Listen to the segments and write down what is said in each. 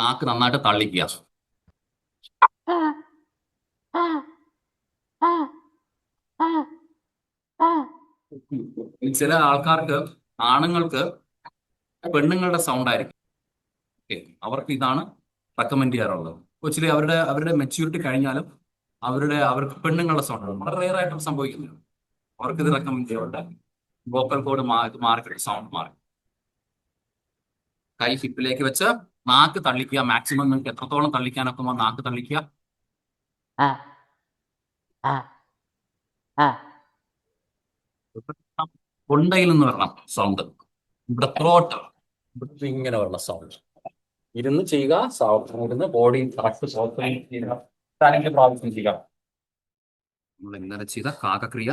നാക്ക് നന്നായിട്ട് തള്ളിക്കുക. ചില ആൾക്കാർക്ക്, ആണുങ്ങൾക്ക് പെണ്ണുങ്ങളുടെ സൗണ്ട് ആയിരിക്കും. അവർക്ക് ഇതാണ് റെക്കമെൻഡ് ചെയ്യാറുള്ളത്. ആക്ച്വലി അവരുടെ മെച്യൂരിറ്റി കഴിഞ്ഞാലും അവർക്ക് പെണ്ണുങ്ങളുടെ സൗണ്ട് വളരെ റെയർ ആയിട്ട് സംഭവിക്കുന്നില്ല. അവർക്ക് ഇത് റെക്കമെൻഡ് ചെയ്യാറുണ്ട്. വോക്കൽ കോഡ് മാറി സൗണ്ട് മാറി. കൈ ഹിപ്പിലേക്ക് വെച്ച് നാക്ക് തള്ളിക്കുക. മാക്സിമം നിങ്ങൾക്ക് എത്രത്തോളം തള്ളിക്കാനൊക്കെ നാക്ക് തള്ളിക്കുക. കൊണ്ടയിൽ നിന്ന് വരണം സൗണ്ട്. ഇവിടെ ത്രോട്ട് ഇങ്ങനെ വരണം സൗണ്ട്. ഇരുന്ന് ചെയ്യുക. ഇരുന്ന് ബോഡി കറക്റ്റ് പ്രാവശ്യം ചെയ്യുക. നമ്മൾ ഇന്നലെ ചെയ്ത കാകക്രിയ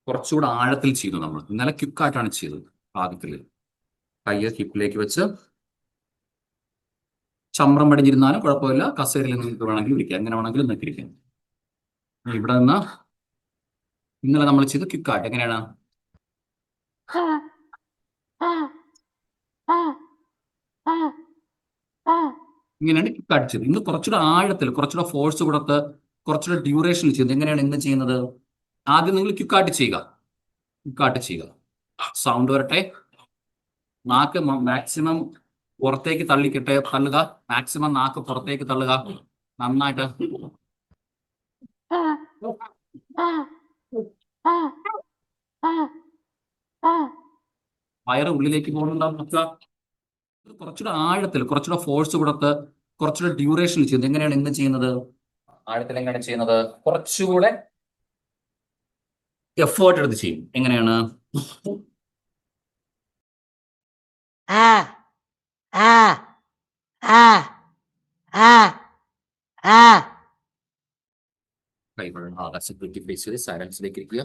കുറച്ചുകൂടെ ആഴത്തിൽ ചെയ്തു. നമ്മൾ ഇന്നലെ ക്വിക്കായിട്ടാണ് ചെയ്തത്. കാകക്രിയ കയ്യെ ഹിപ്പിലേക്ക് വെച്ച് ചമ്രം പടിഞ്ഞിരുന്നാലും കുഴപ്പമില്ല. കസേരയിൽ നിങ്ങൾക്ക് വേണമെങ്കിൽ ഇരിക്കാം, എങ്ങനെ വേണമെങ്കിലും നിങ്ങൾക്ക് ഇരിക്കാം. ഇവിടെ നിന്ന് ഇന്നലെ നമ്മൾ ചെയ്ത് ക്വിക്കായിട്ട് എങ്ങനെയാണ് ഇങ്ങനെയാണ് ക്വിക്കായിട്ട് ചെയ്തത്. ഇന്ന് കുറച്ചുകൂടെ ആഴത്തിൽ, കുറച്ചുകൂടെ ഫോഴ്സ് കൊടുത്ത്, കുറച്ചുകൂടെ ഡ്യൂറേഷനിൽ ചെയ്തത്. എങ്ങനെയാണ് ഇന്ന് ചെയ്യുന്നത്? ആദ്യം നിങ്ങൾ ക്വിക്കായിട്ട് ചെയ്യുക. ക്വിക്കായിട്ട് ചെയ്യുക. സൗണ്ട് വരട്ടെ. നാക്ക് മാക്സിമം പുറത്തേക്ക് തള്ളുക. മാക്സിമം നാക്ക് പുറത്തേക്ക് തള്ളുക. നന്നായിട്ട് വയറ് ഉള്ളിലേക്ക് പോകുന്നുണ്ടാവും നോക്കുക. കുറച്ചുകൂടെ ആഴത്തിൽ, കുറച്ചുകൂടെ ഫോഴ്സ് കൊടുത്ത്, കുറച്ചുകൂടെ ഡ്യൂറേഷനിൽ ചെയ്യുന്നത്. എങ്ങനെയാണ് ഇന്ന് ചെയ്യുന്നത്? ആഴത്തിൽ എങ്ങനെയാണ് ചെയ്യുന്നത്? കുറച്ചുകൂടെ എഫേർട്ട് എടുത്ത് ചെയ്യും. എങ്ങനെയാണ്? ആകാശത്തേക്ക് ഫേസ് ചെയ്ത് സൈലൻസിലേക്ക് ഇരിക്കുക.